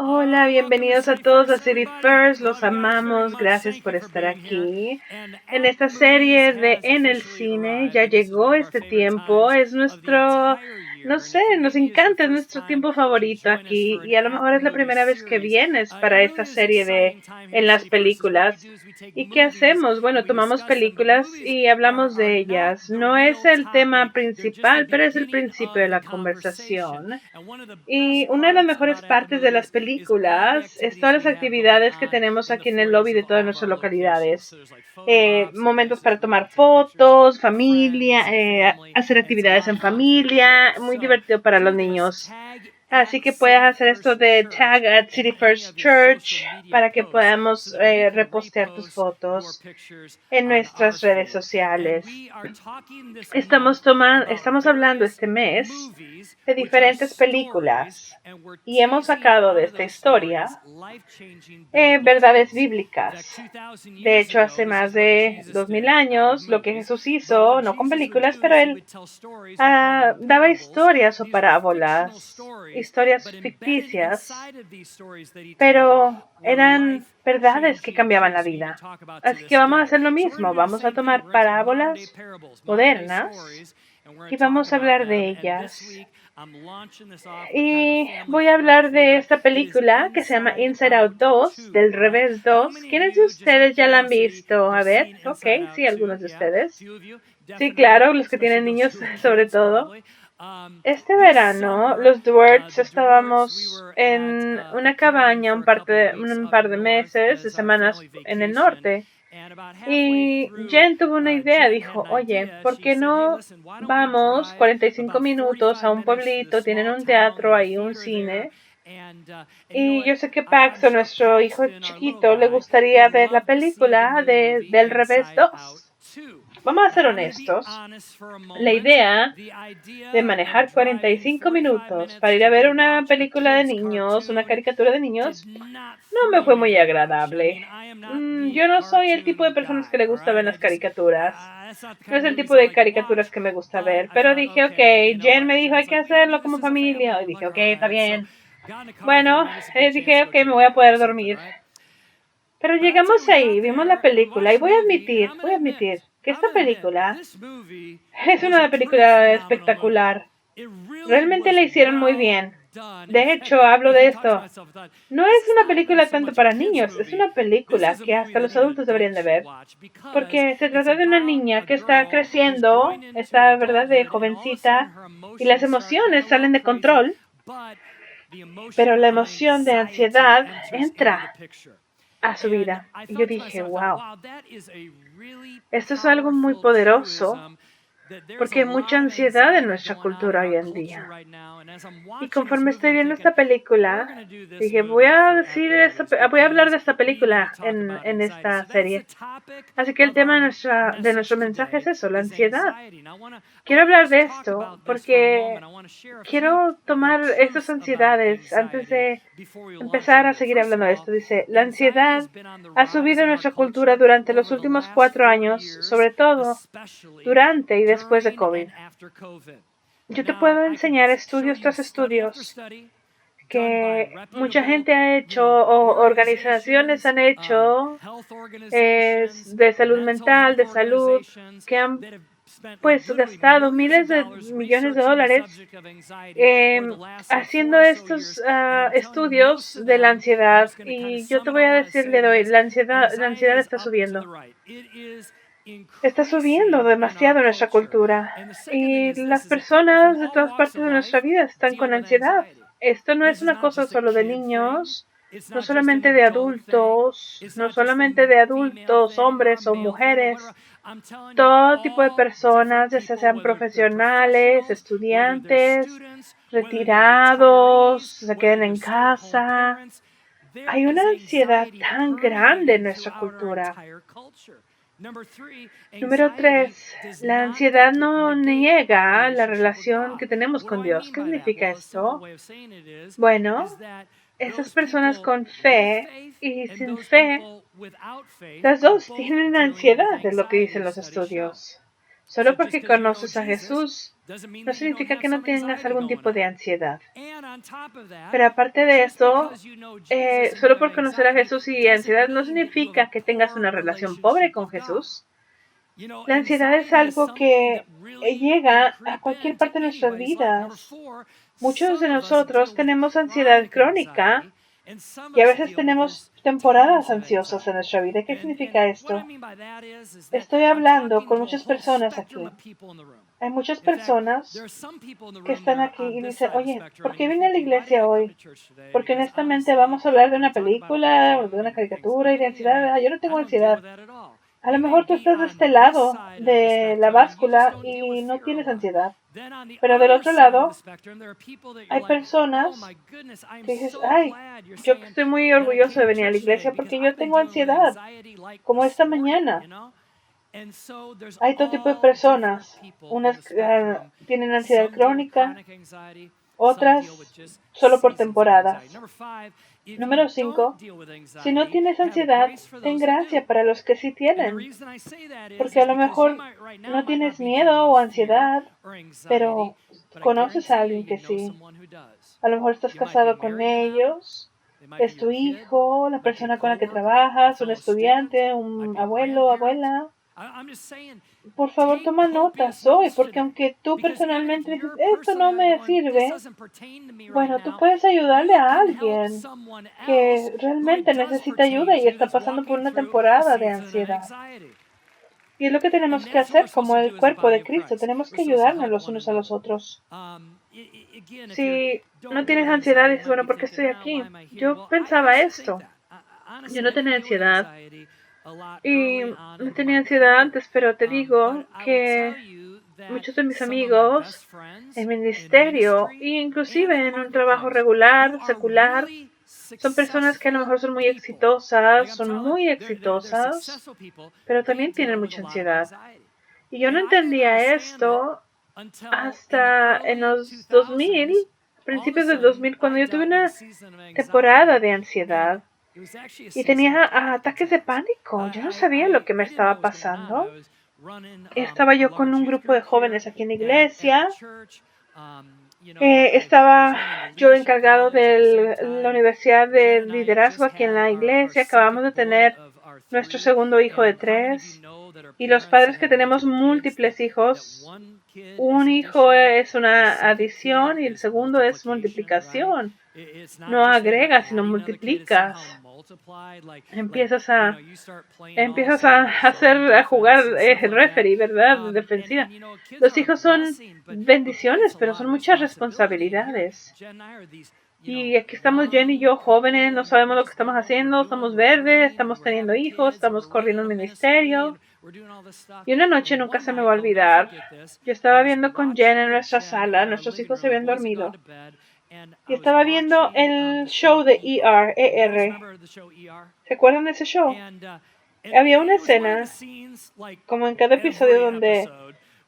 Hola, bienvenidos a todos a City First, los amamos, gracias por estar aquí. En esta serie de En el Cine, ya llegó este tiempo, es nuestro, no sé, nos encanta, es nuestro tiempo favorito aquí y a lo mejor es la primera vez que vienes para esta serie de En las películas. ¿Y qué hacemos? Bueno, tomamos películas y hablamos de ellas. No es el tema principal, pero es el principio de la conversación. Y una de las mejores partes de las películas es todas las actividades que tenemos aquí en el lobby de todas nuestras localidades. Momentos para tomar fotos, familia, hacer actividades en familia, muy divertido para los niños. Así que puedes hacer esto de tag at City First Church para que podamos repostear tus fotos en nuestras redes sociales. Estamos hablando este mes de diferentes películas y hemos sacado de esta historia verdades bíblicas. De hecho, hace más de 2000 años, lo que Jesús hizo, no con películas, pero él daba historias o parábolas, historias ficticias, pero eran verdades que cambiaban la vida. Así que vamos a hacer lo mismo, vamos a tomar parábolas modernas y vamos a hablar de ellas. Y voy a hablar de esta película que se llama Inside Out 2, del revés 2. ¿Quiénes de ustedes ya la han visto? A ver, ok, sí, algunos de ustedes. Sí, claro, los que tienen niños sobre todo. Este verano, los Duarts estábamos en una cabaña un par de meses, de semanas en el norte. Y Jen tuvo una idea, dijo, oye, ¿por qué no vamos 45 minutos a un pueblito? Tienen un teatro ahí, un cine. Y yo sé que Pax, a nuestro hijo chiquito, le gustaría ver la película del revés 2. Vamos a ser honestos. La idea de manejar 45 minutos para ir a ver una película de niños, una caricatura de niños, no me fue muy agradable. Yo no soy el tipo de personas que le gusta ver las caricaturas. No es el tipo de caricaturas que me gusta ver. Pero dije, ok, Jen me dijo hay que hacerlo como familia. Y dije, ok, está bien. Bueno, dije, ok, me voy a poder dormir. Pero llegamos ahí, vimos la película y voy a admitir que esta película es una película espectacular. Realmente la hicieron muy bien. De hecho, hablo de esto. No es una película tanto para niños, es una película que hasta los adultos deberían de ver. Porque se trata de una niña que está creciendo, está, ¿verdad?, de jovencita, y las emociones salen de control, pero la emoción de ansiedad entra a su vida. Y yo dije, wow, esto es algo muy poderoso, porque hay mucha ansiedad en nuestra cultura hoy en día. Y conforme estoy viendo esta película, dije, voy a hablar de esta película en esta serie. Así que el tema de nuestro mensaje es eso, la ansiedad. Quiero hablar de esto porque quiero tomar estas ansiedades antes de empezar a seguir hablando de esto. Dice, la ansiedad ha subido en nuestra cultura durante los últimos 4 años, sobre todo durante y después de COVID. Yo te puedo enseñar estudios tras estudios que mucha gente ha hecho o organizaciones han hecho de salud mental, de salud, que han pues gastado miles de millones de dólares haciendo estos estudios de la ansiedad. Y yo te voy a decir de hoy, la ansiedad está subiendo. Está subiendo demasiado en nuestra cultura y las personas de todas partes de nuestra vida están con ansiedad. Esto no es una cosa solo de niños, no solamente de adultos, hombres o mujeres, todo tipo de personas, ya sean profesionales, estudiantes, retirados, se queden en casa. Hay una ansiedad tan grande en nuestra cultura. Número 3, la ansiedad no niega la relación que tenemos con Dios. ¿Qué significa esto? Bueno, esas personas con fe y sin fe, las dos tienen ansiedad, es lo que dicen los estudios. Solo porque conoces a Jesús no significa que no tengas algún tipo de ansiedad. Pero aparte de eso, solo por conocer a Jesús y ansiedad no significa que tengas una relación pobre con Jesús. La ansiedad es algo que llega a cualquier parte de nuestras vidas. Muchos de nosotros tenemos ansiedad crónica y a veces tenemos temporadas ansiosas en nuestra vida. ¿Qué significa esto? Estoy hablando con muchas personas aquí. Hay muchas personas que están aquí y dicen, oye, ¿por qué vine a la iglesia hoy? Porque honestamente vamos a hablar de una película o de una caricatura y de ansiedad. Yo no tengo ansiedad. A lo mejor tú estás de este lado de la báscula y no tienes ansiedad. Pero del otro lado, hay personas que dices, ay, yo estoy muy orgulloso de venir a la iglesia porque yo tengo ansiedad, como esta mañana. Hay todo tipo de personas. Unas tienen ansiedad crónica, otras solo por temporadas. Número 5. Si no tienes ansiedad, ten gracia para los que sí tienen. Porque a lo mejor no tienes miedo o ansiedad, pero conoces a alguien que sí. A lo mejor estás casado con ellos, es tu hijo, la persona con la que trabajas, un estudiante, un abuelo, abuela. Por favor, toma notas hoy, porque aunque tú personalmente dices, esto no me sirve, bueno, tú puedes ayudarle a alguien que realmente necesita ayuda y está pasando por una temporada de ansiedad. Y es lo que tenemos que hacer como el cuerpo de Cristo. Tenemos que ayudarnos los unos a los otros. Si no tienes ansiedad, dices, bueno, ¿por qué estoy aquí? Yo pensaba esto. Yo no tenía ansiedad. Y no tenía ansiedad antes, pero te digo que muchos de mis amigos en ministerio e inclusive en un trabajo regular, secular, son personas que a lo mejor son muy exitosas, pero también tienen mucha ansiedad. Y yo no entendía esto hasta en los 2000, principios del 2000, cuando yo tuve una temporada de ansiedad. Y tenía ataques de pánico. Yo no sabía lo que me estaba pasando. Estaba yo con un grupo de jóvenes aquí en la iglesia. Estaba yo encargado de la Universidad de Liderazgo aquí en la iglesia. Acabamos de tener nuestro segundo hijo de 3. Y los padres que tenemos múltiples hijos, un hijo es una adición y el segundo es multiplicación. No agregas, sino multiplicas. Empiezas a jugar referee, ¿verdad? Defensiva. Los hijos son bendiciones, pero son muchas responsabilidades. Y aquí estamos Jen y yo, jóvenes, no sabemos lo que estamos haciendo, estamos verdes, estamos teniendo hijos, estamos corriendo un ministerio. Y una noche nunca se me va a olvidar. Yo estaba viendo con Jen en nuestra sala, nuestros hijos se habían dormido. Y estaba viendo el show de ER. ¿Se acuerdan de ese show? Había una escena, como en cada episodio, donde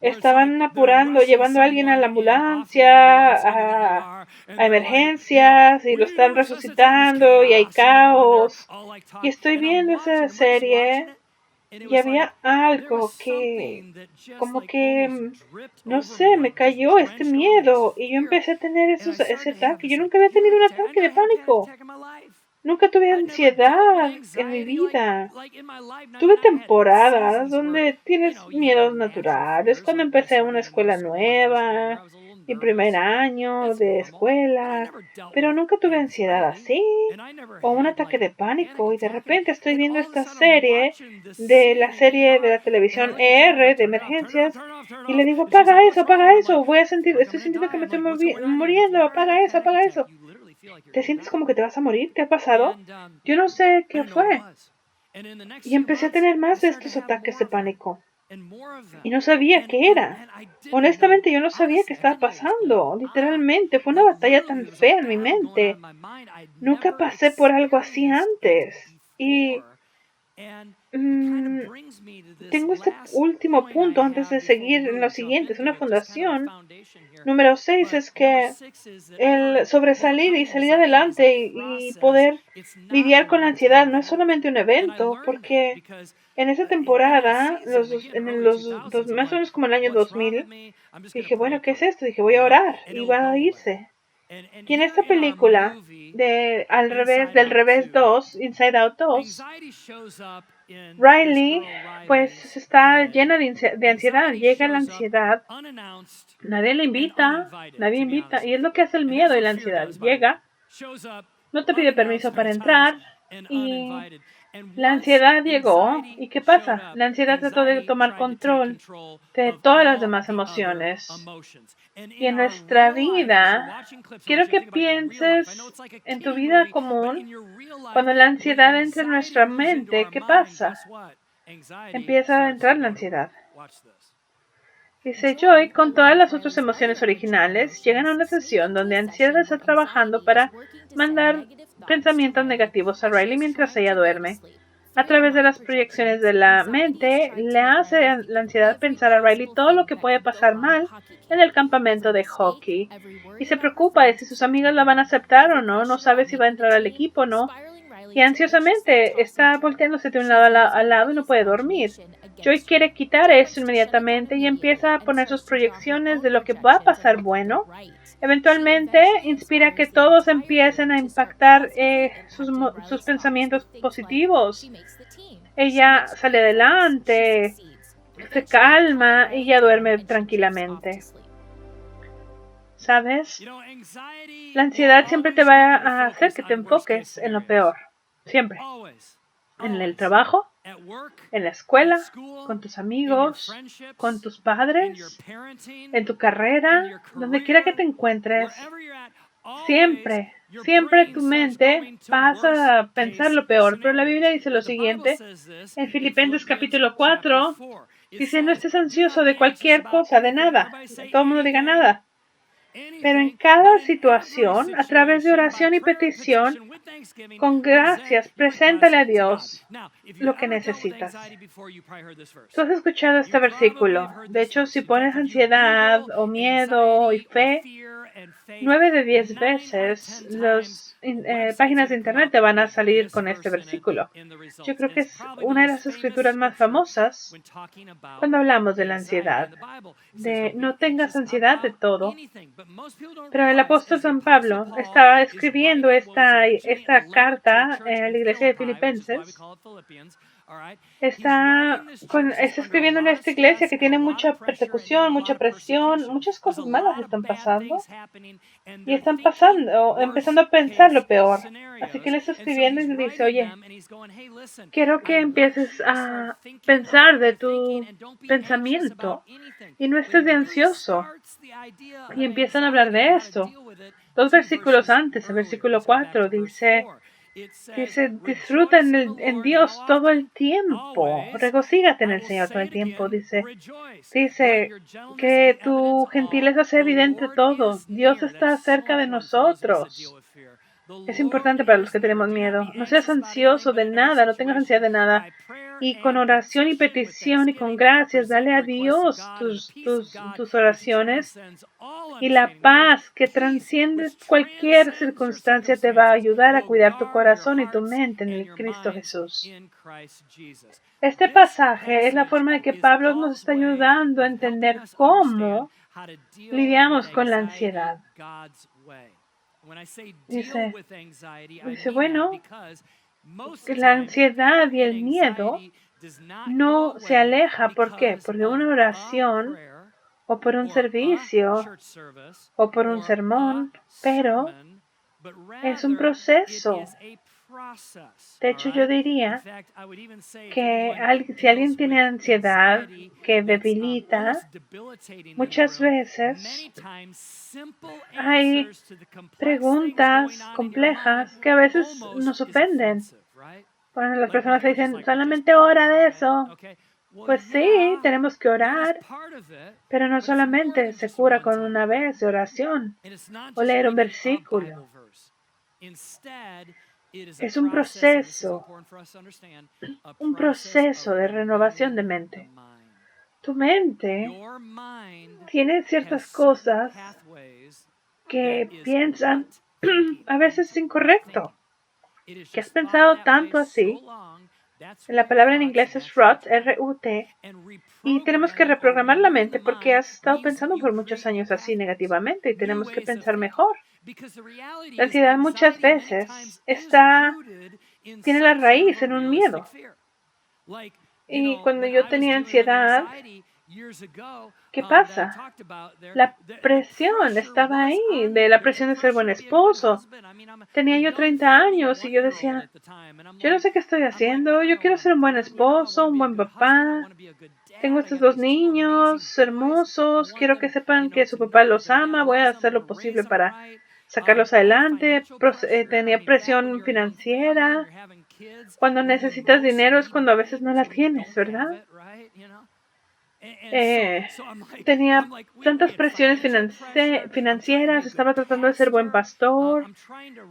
estaban apurando, llevando a alguien a la ambulancia, a emergencias, y lo están resucitando, y hay caos. Y estoy viendo esa serie, y había algo que, como que, no sé, me cayó este miedo, y yo empecé a tener ese ataque. Yo nunca había tenido un ataque de pánico. Nunca tuve ansiedad en mi vida. Tuve temporadas donde tienes miedos naturales. Cuando empecé una escuela nueva, mi primer año de escuela, pero nunca tuve ansiedad así o un ataque de pánico. Y de repente estoy viendo esta serie de la televisión ER de emergencias y le digo, apaga eso, estoy sintiendo que me estoy muriendo, apaga eso. ¿Te sientes como que te vas a morir? ¿Te ha pasado? Yo no sé qué fue. Y empecé a tener más de estos ataques de pánico. Y no sabía qué era. Honestamente, yo no sabía qué estaba pasando. Literalmente, fue una batalla tan fea en mi mente. Nunca pasé por algo así antes. Y Tengo este último punto antes de seguir en lo siguiente. Es una fundación. Número 6 es que el sobresalir y salir adelante y poder lidiar con la ansiedad no es solamente un evento, porque en esa temporada, más o menos como el año 2000, dije, bueno, ¿qué es esto? Dije, voy a orar y va a irse. Y en esta película del revés 2, Inside Out 2, Riley pues está llena de ansiedad, llega la ansiedad, nadie le invita, nadie invita, y es lo que hace el miedo y la ansiedad. Llega, no te pide permiso para entrar y la ansiedad llegó. ¿Y qué pasa? La ansiedad trató de tomar control de todas las demás emociones. Y en nuestra vida, quiero que pienses en tu vida común, cuando la ansiedad entra en nuestra mente, ¿qué pasa? Empieza a entrar la ansiedad. Dice Joy, con todas las otras emociones originales, llegan a una sesión donde ansiedad está trabajando para mandar pensamientos negativos a Riley mientras ella duerme. A través de las proyecciones de la mente, le hace a la ansiedad pensar a Riley todo lo que puede pasar mal en el campamento de hockey. Y se preocupa de si sus amigas la van a aceptar o no, no sabe si va a entrar al equipo o no. Y ansiosamente está volteándose de un lado al lado y no puede dormir. Joy quiere quitar esto inmediatamente y empieza a poner sus proyecciones de lo que va a pasar bueno. Eventualmente inspira que todos empiecen a impactar sus pensamientos positivos. Ella sale adelante, se calma y ya duerme tranquilamente. ¿Sabes? La ansiedad siempre te va a hacer que te enfoques en lo peor. Siempre. En el trabajo, en la escuela, con tus amigos, con tus padres, en tu carrera, donde quiera que te encuentres. Siempre tu mente pasa a pensar lo peor. Pero la Biblia dice lo siguiente. En Filipenses capítulo 4, dice, no estés ansioso de cualquier cosa, de nada. Todo el mundo diga nada. Pero en cada situación, a través de oración y petición, con gracias, preséntale a Dios lo que necesitas. Tú has escuchado este versículo. De hecho, si pones ansiedad o miedo y fe, 9 de 10 veces las páginas de internet te van a salir con este versículo. Yo creo que es una de las escrituras más famosas cuando hablamos de la ansiedad. De no tengas ansiedad de todo. Pero el apóstol San Pablo estaba escribiendo esta carta a la iglesia de Filipenses. Está escribiendo en esta iglesia que tiene mucha persecución, mucha presión, muchas cosas malas están pasando. Y están empezando a pensar lo peor. Así que él está escribiendo y le dice, oye, quiero que empieces a pensar de tu pensamiento y no estés de ansioso. Y empiezan a hablar de esto. 2 versículos antes, el versículo 4, dice, disfruta en Dios todo el tiempo. Regocígate en el Señor todo el tiempo. Dice que tu gentileza sea evidente todo. Dios está cerca de nosotros. Es importante para los que tenemos miedo. No seas ansioso de nada, no tengas ansiedad de nada. Y con oración y petición y con gracias, dale a Dios tus oraciones. Y la paz que transciende cualquier circunstancia te va a ayudar a cuidar tu corazón y tu mente en el Cristo Jesús. Este pasaje es la forma de que Pablo nos está ayudando a entender cómo lidiamos con la ansiedad. Dice, bueno, que la ansiedad y el miedo no se aleja. ¿Por qué? Porque una oración o por un servicio o por un sermón, pero es un proceso. De hecho, yo diría que si alguien tiene ansiedad que debilita, muchas veces hay preguntas complejas que a veces nos ofenden. Cuando las personas dicen, solamente ora de eso. Pues sí, tenemos que orar, pero no solamente se cura con una vez de oración o leer un versículo. Es un proceso de renovación de mente. Tu mente tiene ciertas cosas que piensan a veces incorrecto, que has pensado tanto así. La palabra en inglés es rut, R-U-T, y tenemos que reprogramar la mente porque has estado pensando por muchos años así negativamente y tenemos que pensar mejor. La ansiedad muchas veces tiene la raíz en un miedo. Y cuando yo tenía ansiedad, ¿qué pasa? La presión estaba ahí, de la presión de ser buen esposo. Tenía yo 30 años y yo decía, yo no sé qué estoy haciendo, yo quiero ser un buen esposo, un buen papá. Tengo estos 2 niños hermosos, quiero que sepan que su papá los ama, voy a hacer lo posible para sacarlos adelante. Tenía presión financiera. Cuando necesitas dinero es cuando a veces no la tienes, ¿verdad? Tenía tantas presiones financieras, estaba tratando de ser buen pastor,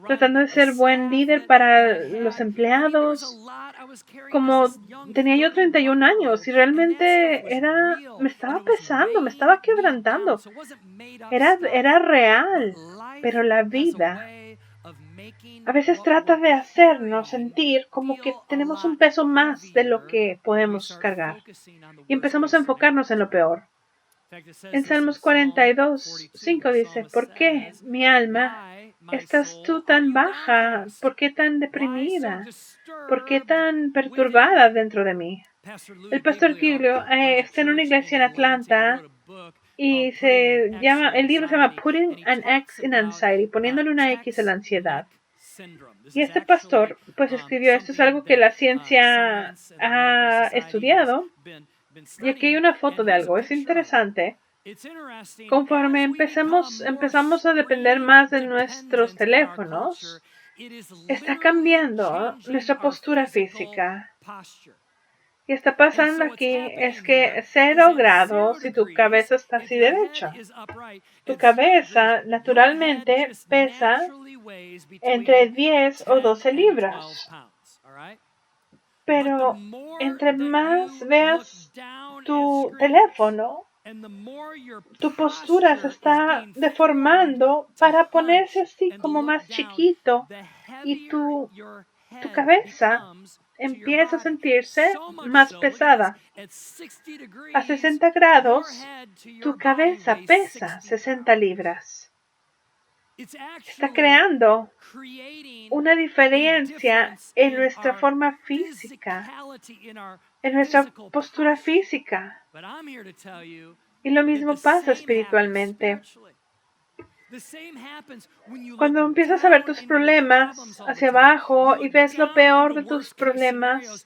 tratando de ser buen líder para los empleados. Como tenía yo 31 años y realmente me estaba pesando, me estaba quebrantando. Era real, pero la vida a veces trata de hacernos sentir como que tenemos un peso más de lo que podemos cargar y empezamos a enfocarnos en lo peor. En Salmos 42:5 dice, ¿por qué, mi alma, estás tú tan baja? ¿Por qué tan deprimida? ¿Por qué tan perturbada dentro de mí? El pastor Giglio está en una iglesia en Atlanta y el libro se llama Putting an X in Anxiety, poniéndole una X a la ansiedad. Y este pastor pues escribió, esto es algo que la ciencia ha estudiado, y aquí hay una foto de algo, es interesante. Conforme empezamos a depender más de nuestros teléfonos, está cambiando nuestra postura física. Y está pasando aquí es que 0 grados y tu cabeza está así derecha. Tu cabeza naturalmente pesa entre 10 o 12 libras. Pero entre más veas tu teléfono, tu postura se está deformando para ponerse así como más chiquito y tu cabeza empieza a sentirse más pesada. A 60 grados, tu cabeza pesa 60 libras. Está creando una diferencia en nuestra forma física, en nuestra postura física. Y lo mismo pasa espiritualmente. Cuando empiezas a ver tus problemas hacia abajo y ves lo peor de tus problemas,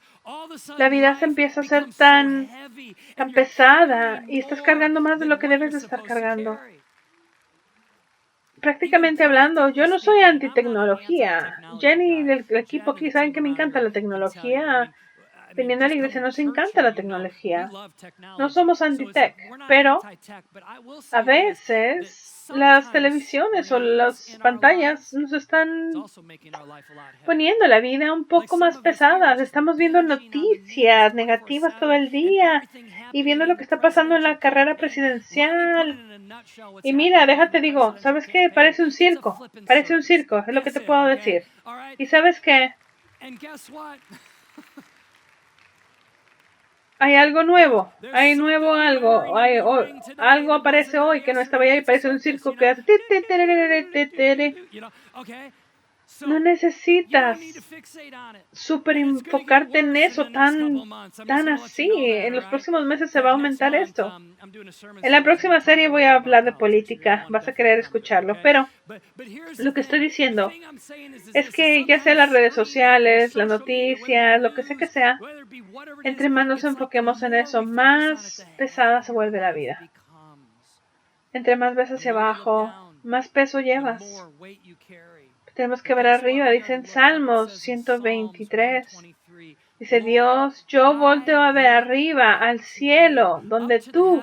la vida se empieza a hacer tan pesada y estás cargando más de lo que debes de estar cargando. Prácticamente hablando, yo no soy anti-tecnología. Jenny del equipo aquí saben que me encanta la tecnología. Viniendo a la iglesia nos encanta la tecnología. No somos anti-tech, pero a veces las televisiones o las pantallas nos están poniendo la vida un poco más pesada. Estamos viendo noticias negativas todo el día y viendo lo que está pasando en la carrera presidencial. Y mira, déjate digo, ¿sabes qué? Parece un circo, es lo que te puedo decir. ¿Y sabes qué? Hay algo nuevo, algo aparece hoy que no estaba ahí, parece un circo que hace. No necesitas super enfocarte en eso tan así. En los próximos meses se va a aumentar esto. En la próxima serie voy a hablar de política, vas a querer escucharlo, pero lo que estoy diciendo es que ya sea las redes sociales, las noticias, lo que sea, entre más nos enfoquemos en eso, más pesada se vuelve la vida. Entre más ves hacia abajo, más peso llevas. Tenemos que ver arriba, dice en Salmos 123. Dice Dios, yo volteo a ver arriba, al cielo, donde tú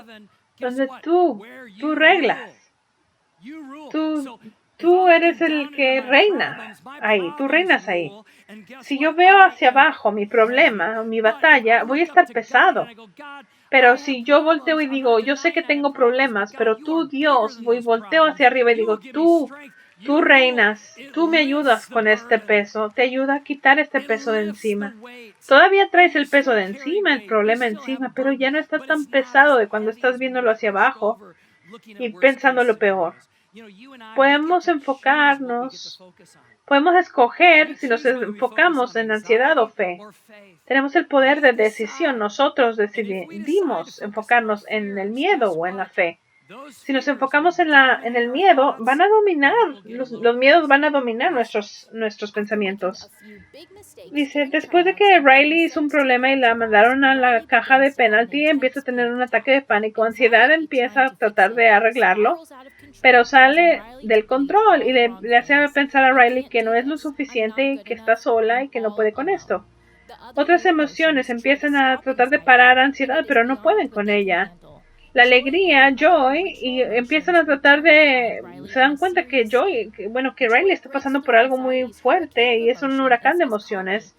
reglas. Tú tú eres el que reina ahí, tú reinas ahí. Si yo veo hacia abajo mi problema, mi batalla, voy a estar pesado. Pero si yo volteo y digo, yo sé que tengo problemas, pero tú, Dios, volteo hacia arriba y digo, tú reinas, tú me ayudas con este peso, te ayuda a quitar este peso de encima. Todavía traes el peso de encima, el problema encima, pero ya no está tan pesado de cuando estás viéndolo hacia abajo y pensando lo peor. Podemos enfocarnos, podemos escoger si nos enfocamos en ansiedad o fe. Tenemos el poder de decisión. Nosotros decidimos enfocarnos en el miedo o en la fe. Si nos enfocamos en el miedo, van a dominar, los miedos van a dominar nuestros pensamientos. Dice, después de que Riley hizo un problema y la mandaron a la caja de penalty, empieza a tener un ataque de pánico, ansiedad, empieza a tratar de arreglarlo, pero sale del control y le hace pensar a Riley que no es lo suficiente y que está sola y que no puede con esto. Otras emociones empiezan a tratar de parar ansiedad, pero no pueden con ella. La alegría, Joy, y empiezan a tratar se dan cuenta que que Riley está pasando por algo muy fuerte y es un huracán de emociones.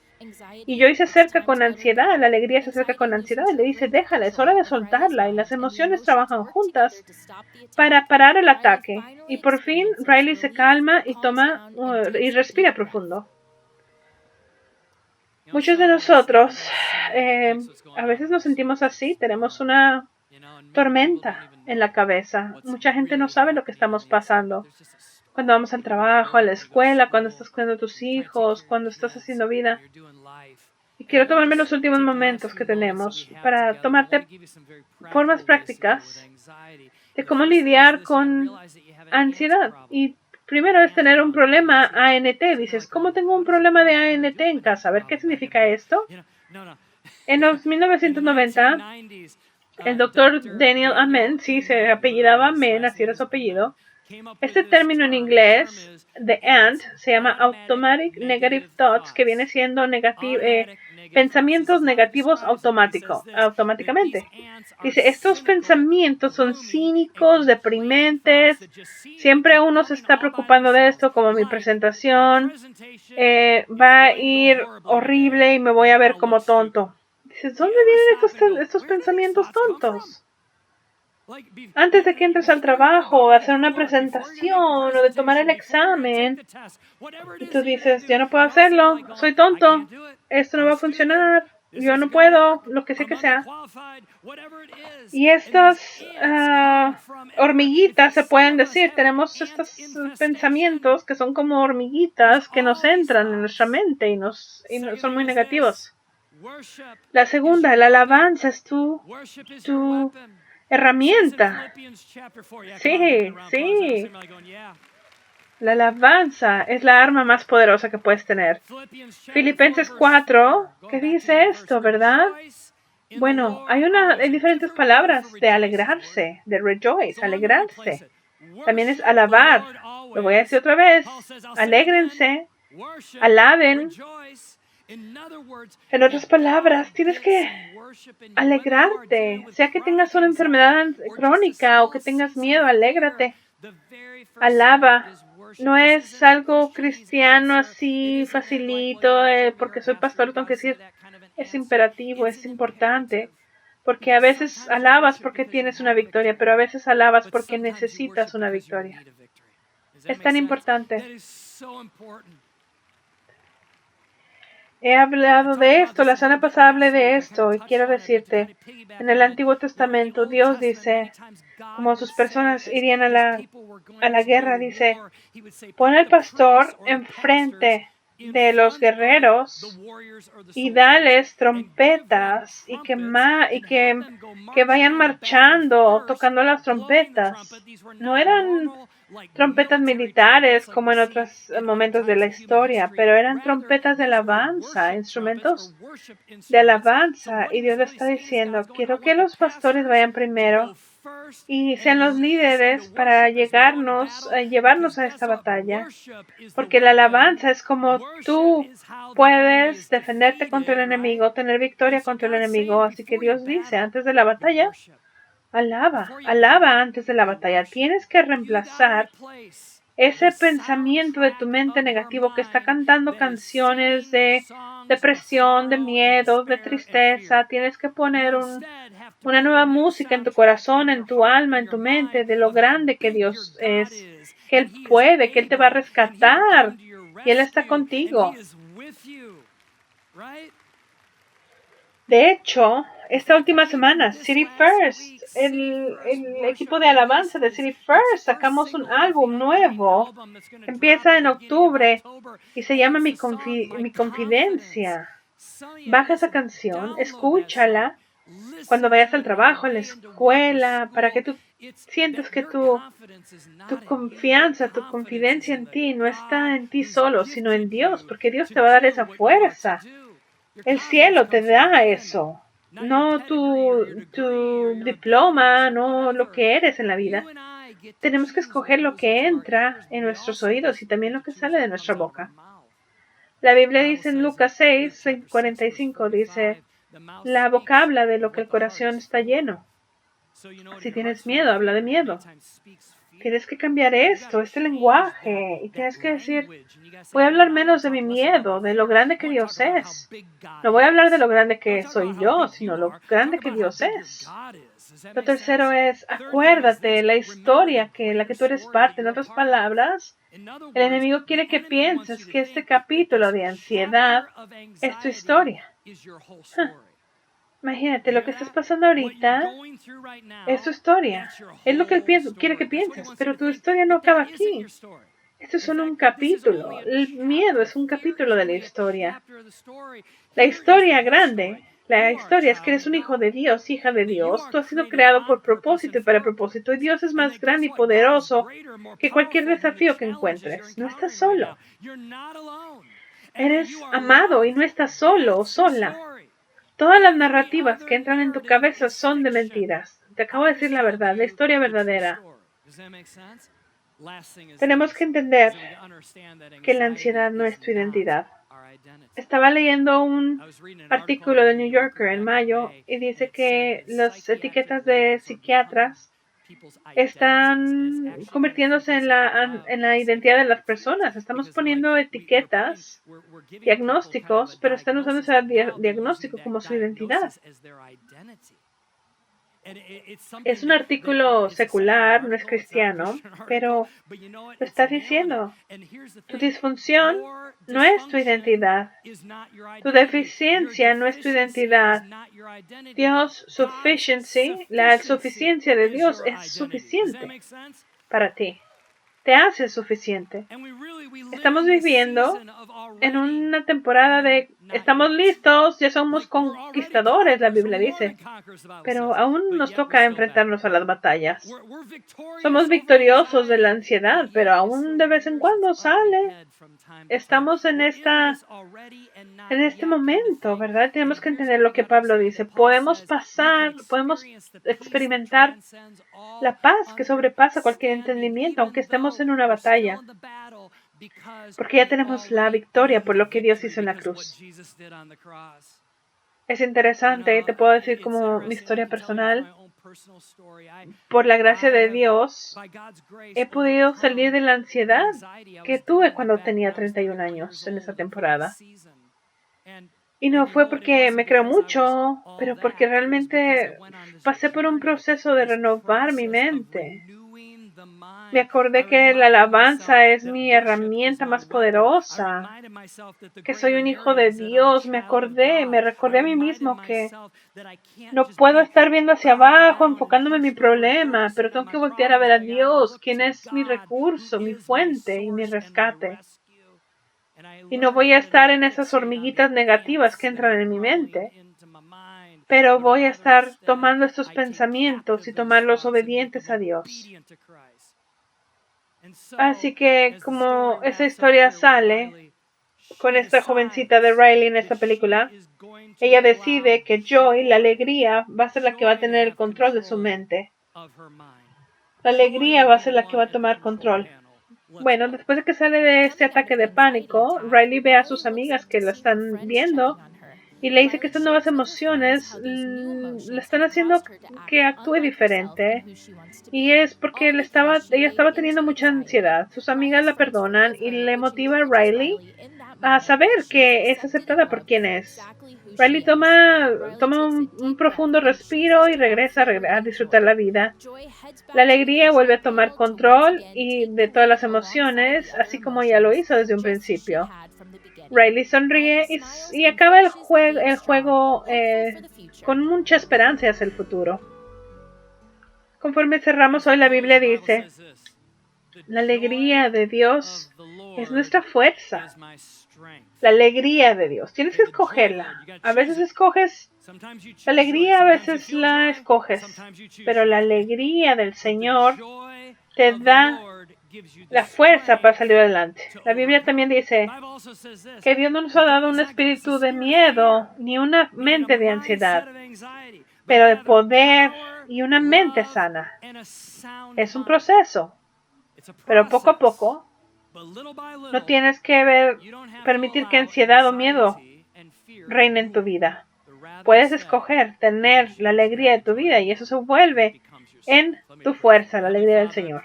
Y Joy se acerca con ansiedad, la alegría se acerca con ansiedad y le dice, déjala, es hora de soltarla. Y las emociones trabajan juntas para parar el ataque. Y por fin Riley se calma y y respira profundo. Muchos de nosotros a veces nos sentimos así, tenemos una tormenta en la cabeza. Mucha gente no sabe lo que estamos pasando. Cuando vamos al trabajo, a la escuela, cuando estás cuidando a tus hijos, cuando estás haciendo vida. Y quiero tomarme los últimos momentos que tenemos para tomarte formas prácticas de cómo lidiar con ansiedad. Y primero es tener un problema ANT. Dices, ¿cómo tengo un problema de ANT en casa? A ver, ¿qué significa esto? En los 1990, el doctor Daniel Amen, sí, se apellidaba Amen, así era su apellido. Este término en inglés, the ANT, se llama Automatic Negative Thoughts, que viene siendo pensamientos negativos automáticamente. Dice, estos pensamientos son cínicos, deprimentes, siempre uno se está preocupando de esto, como mi presentación va a ir horrible y me voy a ver como tonto. Dices, ¿dónde vienen estos pensamientos tontos? Antes de que entres al trabajo, de hacer una presentación o de tomar el examen, y tú dices, yo no puedo hacerlo, soy tonto, esto no va a funcionar, yo no puedo, lo que sea que sea. Y estas hormiguitas se pueden decir, tenemos estos pensamientos que son como hormiguitas que nos entran en nuestra mente y son muy negativos. La segunda, la alabanza es tu herramienta. Sí. La alabanza es la arma más poderosa que puedes tener. Filipenses 4, ¿qué dice esto, verdad? Bueno, hay diferentes palabras de alegrarse, de rejoice, alegrarse. También es alabar. Lo voy a decir otra vez. Alégrense, alaben. En otras palabras, tienes que alegrarte. Sea que tengas una enfermedad crónica o que tengas miedo, alégrate. Alaba. No es algo cristiano así facilito, porque soy pastor, tengo que decir, es imperativo, es importante. Porque a veces alabas porque tienes una victoria, pero a veces alabas porque necesitas una victoria. Es tan importante. He hablado de esto, la semana pasada hablé de esto y quiero decirte, en el Antiguo Testamento Dios dice, como sus personas irían a la guerra, dice, pon al pastor enfrente de los guerreros y dales trompetas y que vayan marchando, tocando las trompetas. No eran trompetas militares como en otros momentos de la historia, pero eran trompetas de alabanza, instrumentos de alabanza. Y Dios le está diciendo, quiero que los pastores vayan primero y sean los líderes para llevarnos a esta batalla, porque la alabanza es como tú puedes defenderte contra el enemigo, tener victoria contra el enemigo. Así que Dios dice, antes de la batalla, alaba antes de la batalla. Tienes que reemplazar ese pensamiento de tu mente negativo que está cantando canciones de depresión, de miedo, de tristeza. Tienes que poner una nueva música en tu corazón, en tu alma, en tu mente, de lo grande que Dios es, que Él puede, que Él te va a rescatar y Él está contigo. De hecho, esta última semana, City First, el equipo de alabanza de City First, sacamos un álbum nuevo. Empieza en octubre y se llama Mi Confidencia. Baja esa canción, escúchala cuando vayas al trabajo, a la escuela, para que tú sientas que tu confianza, tu confidencia en ti no está en ti solo, sino en Dios, porque Dios te va a dar esa fuerza. El cielo te da eso, no tu diploma, no lo que eres en la vida. Tenemos que escoger lo que entra en nuestros oídos y también lo que sale de nuestra boca. La Biblia dice en Lucas 6, 45, dice, la boca habla de lo que el corazón está lleno. Si tienes miedo, habla de miedo. Tienes que cambiar este lenguaje, y tienes que decir, voy a hablar menos de mi miedo, de lo grande que Dios es. No voy a hablar de lo grande que soy yo, sino lo grande que Dios es. Lo tercero es, acuérdate la historia la que tú eres parte. En otras palabras, el enemigo quiere que pienses que este capítulo de ansiedad es tu historia. Imagínate, lo que estás pasando ahorita es tu historia. Es lo que él quiere que pienses, pero tu historia no acaba aquí. Esto es solo un capítulo. El miedo es un capítulo de la historia. La historia grande, la historia es que eres un hijo de Dios, hija de Dios. Tú has sido creado por propósito y para propósito. Y Dios es más grande y poderoso que cualquier desafío que encuentres. No estás solo. Eres amado y no estás solo o sola. Todas las narrativas que entran en tu cabeza son de mentiras. Te acabo de decir la verdad, la historia verdadera. Tenemos que entender que la ansiedad no es tu identidad. Estaba leyendo un artículo de New Yorker en mayo y dice que las etiquetas de psiquiatras están convirtiéndose en la identidad de las personas. Estamos poniendo etiquetas, diagnósticos, pero están usando ese diagnóstico como su identidad. Es un artículo secular, no es cristiano, pero lo está diciendo. Tu disfunción no es tu identidad. Tu deficiencia no es tu identidad. Dios, la suficiencia de Dios es suficiente para ti. Te hace suficiente. Estamos viviendo en una temporada de estamos listos, ya somos conquistadores, la Biblia dice, pero aún nos toca enfrentarnos a las batallas. Somos victoriosos de la ansiedad, pero aún de vez en cuando sale. Estamos en este momento, ¿verdad? Tenemos que entender lo que Pablo dice. Podemos experimentar la paz que sobrepasa cualquier entendimiento, aunque estemos en una batalla, porque ya tenemos la victoria por lo que Dios hizo en la cruz. Es interesante, te puedo decir como mi historia personal. Por la gracia de Dios, he podido salir de la ansiedad que tuve cuando tenía 31 años en esa temporada. Y no fue porque me creo mucho, pero porque realmente pasé por un proceso de renovar mi mente. Me acordé que la alabanza es mi herramienta más poderosa, que soy un hijo de Dios. Me recordé a mí mismo que no puedo estar viendo hacia abajo, enfocándome en mi problema, pero tengo que voltear a ver a Dios, quien es mi recurso, mi fuente y mi rescate. Y no voy a estar en esas hormiguitas negativas que entran en mi mente, pero voy a estar tomando estos pensamientos y tomarlos obedientes a Dios. Así que como esa historia sale con esta jovencita de Riley en esta película, ella decide que Joy, la alegría, va a ser la que va a tener el control de su mente. La alegría va a ser la que va a tomar control. Bueno, después de que sale de este ataque de pánico, Riley ve a sus amigas que la están viendo Y le dice que estas nuevas emociones le están haciendo que actúe diferente. Y es porque ella estaba teniendo mucha ansiedad. Sus amigas la perdonan y le motiva a Riley a saber que es aceptada por quien es. Riley toma un profundo respiro y regresa a disfrutar la vida. La alegría vuelve a tomar control de todas las emociones, así como ya lo hizo desde un principio. Riley sonríe y acaba el juego con mucha esperanza hacia el futuro. Conforme cerramos hoy, la Biblia dice: la alegría de Dios es nuestra fuerza. La alegría de Dios. Tienes que escogerla. A veces escoges la alegría, a veces la escoges. Pero la alegría del Señor te da la fuerza para salir adelante. La Biblia también dice que Dios no nos ha dado un espíritu de miedo ni una mente de ansiedad, pero de poder y una mente sana. Es un proceso, pero poco a poco no tienes que permitir que ansiedad o miedo reine en tu vida. Puedes escoger tener la alegría de tu vida y eso se vuelve en tu fuerza, la alegría del Señor.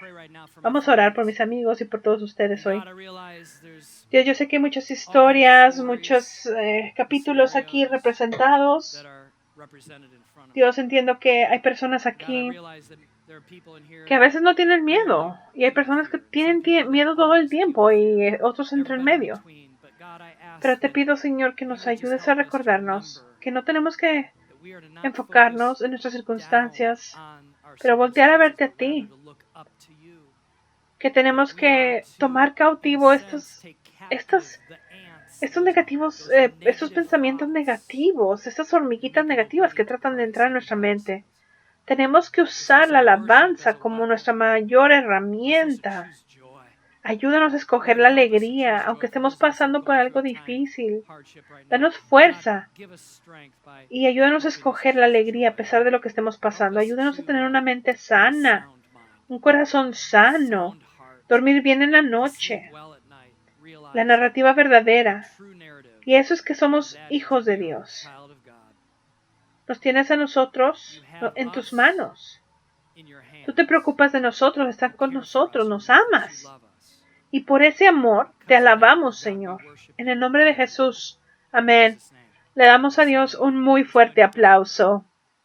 Vamos a orar por mis amigos y por todos ustedes hoy. Dios, yo sé que hay muchas historias, muchos capítulos aquí representados. Dios, entiendo que hay personas aquí que a veces no tienen miedo y hay personas que tienen miedo todo el tiempo y otros entre en medio. Pero te pido, Señor, que nos ayudes a recordarnos que no tenemos que enfocarnos en nuestras circunstancias, pero voltear a verte a ti. Que tenemos que tomar cautivo estos negativos, estos pensamientos negativos, estas hormiguitas negativas que tratan de entrar en nuestra mente. Tenemos que usar la alabanza como nuestra mayor herramienta. Ayúdanos a escoger la alegría, aunque estemos pasando por algo difícil. Danos fuerza y ayúdanos a escoger la alegría a pesar de lo que estemos pasando. Ayúdanos a tener una mente sana, un corazón sano, dormir bien en la noche, la narrativa verdadera. Y eso es que somos hijos de Dios. Nos tienes a nosotros en tus manos. Tú te preocupas de nosotros, estás con nosotros, nos amas. Y por ese amor te alabamos, Señor. En el nombre de Jesús. Amén. Le damos a Dios un muy fuerte aplauso.